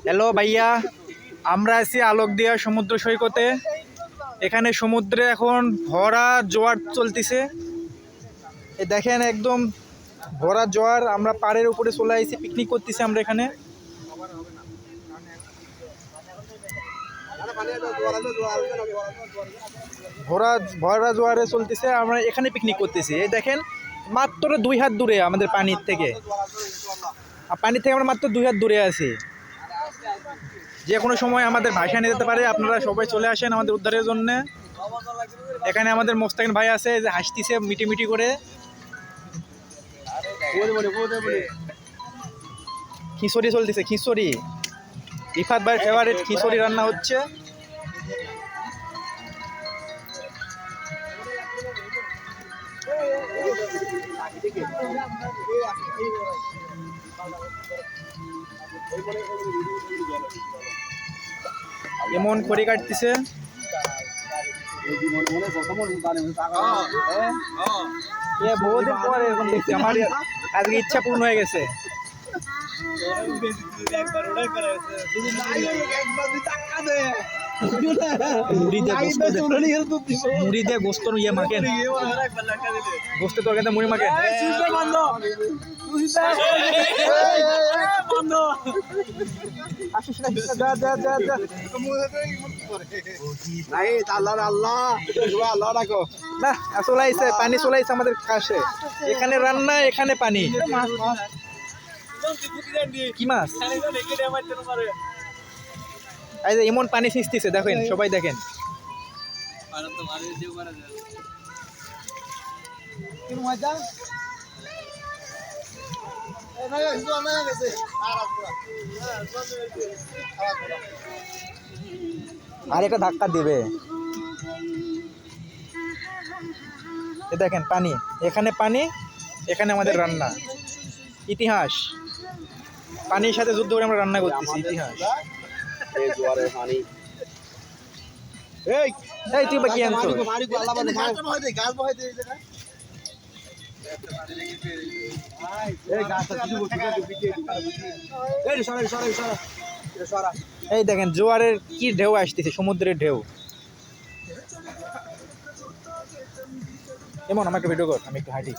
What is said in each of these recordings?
Hello ভাইয়া, আমরা আছি আলোকদিয়া সমুদ্র সৈকতে। এখানে সমুদ্রে এখন ভরা জোয়ার চলতেছে। এই দেখেন একদম ভরা জোয়ার। আমরা পাড়ের উপরে চলে আসছি, পিকনিক করতেছি আমরা এখানে। ভরা ভরা জোয়ারে চলতেছে, আমরা এখানে পিকনিক করতেছি। এই দেখেন মাত্র 2 হাত দূরে আমাদের পানির থেকে। পানির থেকে আমরা মাত্র 2 হাত দূরে আছি। যে কোনো সময় আমাদের ভাষা নিয়ে যেতে পারে। আপনারা সবাই চলে আসেন আমাদের উদ্ধারের জন্য। এখানে আমাদের মোস্তাকিন ভাই আছে, যে হাসতিছে মিটি করে। খিচুড়ি চলতেছে, খিচুড়ি। রিফাত ভাইয়ের ফেভারিট খিচুড়ি রান্না হচ্ছে। এমন খড়ি কাটতেছে। বহুদিন পর এরকম দেখছি, আমার আজকে ইচ্ছা পূর্ণ হয়ে গেছে। মুড়ি দিয়ে গোস্ত ইয়ে মাখেন, গোস্ত তরকারিতে মুড়ি মাখেন। পানি চলাইছে আমাদের কাছে। এখানে রান্না, এখানে পানি। কি মাছ? এই যে এমন পানি ছিঁচতেছে, দেখেন সবাই দেখেন। আর একটা ধাক্কা দিবে। দেখেন পানি, এখানে পানি, এখানে আমাদের রান্না। ইতিহাস, পানির সাথে যুদ্ধ করে আমরা রান্না করতেছি। ইতিহাস। এই তুই বা কি আনছো? এই দেখেন জোয়ারের কি ঢেউ আসতেছে, সমুদ্রের ঢেউ। এমন আমাকে ভিডিও কর, আমি একটু হাঁটি।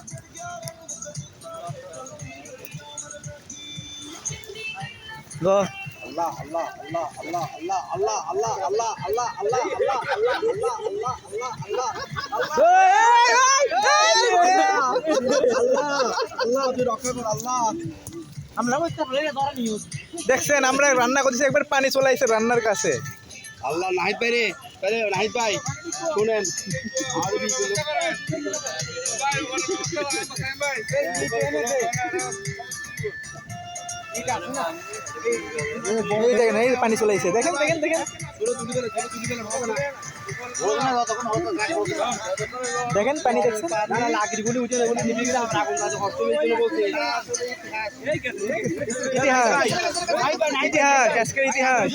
দেখছেন আমরা রান্না করতেছি, একবার পানি চলে আসছে রান্নার কাছে। আল্লাহ নাহিদ ভাই রে, নাহিদ ভাই শুনেন, এই দেখেন, এই পানি চলে আসছে, দেখেন দেখেন দেখেন দেখেন পানি দেখছেন। ইতিহাস, ইতিহাস, আজকের ইতিহাস।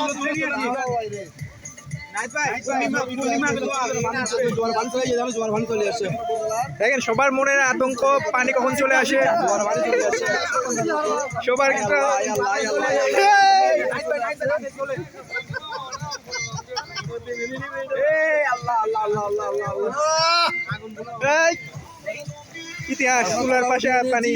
দেখেন সবার মনের আতঙ্ক, পানি কখন চলে আসে সবার। ইতিহাস, চুলার পাশে পানি।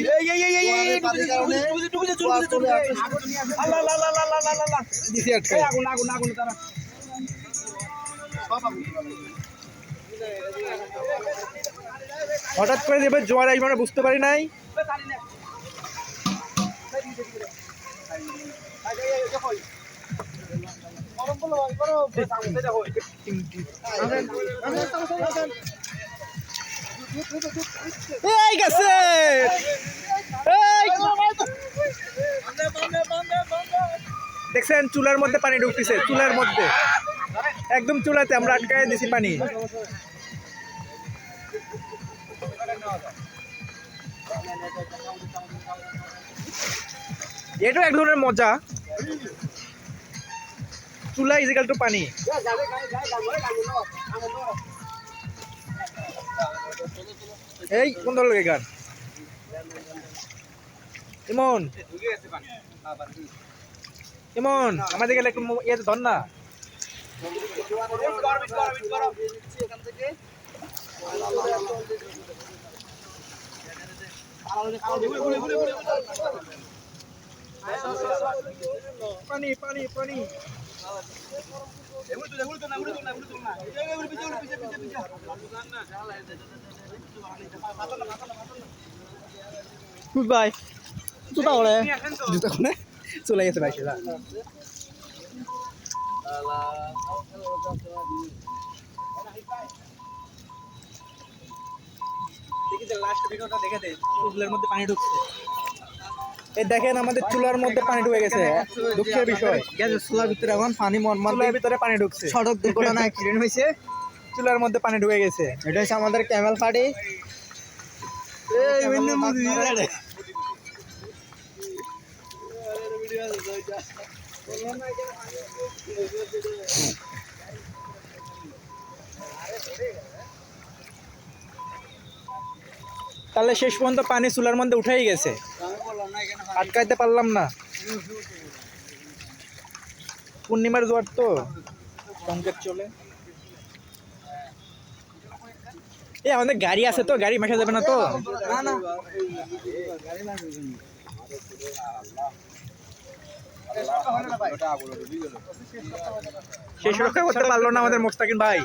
হঠাৎ করে দেবে জোয়ার আসবে, আমরা বুঝতে পারি নাই। এই গেছে, দেখছেন চুলার মধ্যে পানি ঢুকতেছে, চুলার মধ্যে একদম চুলাতে আমরা আটকায় দিছি পানি। এটাও এক ধরনের মজা। চুলা ইজিক্যাল টু পানি। এই কোন ধরনের গান এমন এমন আমাদের গেলে একটু ইয়ে ধর না। পানি পানি পানি গুড বাই জুতা ওরে জুতা কোনে চলে গেছে ভাই সেটা দেখি যে লাস্ট ভিডিওটা দেখে দে চুলের মধ্যে পানি ঢুকছে এই দেখেন আমাদের চুলার মধ্যে পানি ঢুকে গেছে দুঃখের বিষয় গ্যাসের চুলার ভিতরে এখন পানি মনমান চুলার ভিতরে পানি ঢুকছে সড়ক দুর্ঘটনা অ্যাক্সিডেন্ট হয়েছে। চুলার মধ্যে পানি ঢুকে গেছে এটা হচ্ছে আমাদের ক্যামেল পার্টি। তাহলে শেষ পর্যন্ত পানি চুলার মধ্যে উঠেই গেছে আটকাইতে পারলাম না পূর্ণিমার জোয়ার তো সংকেত চলে আমাদের গাড়ি আছে তো গাড়ি মেশা যাবে না তো না না শেষ রক্ষা করতে পারলো না আমাদের মোস্তাকিন ভাই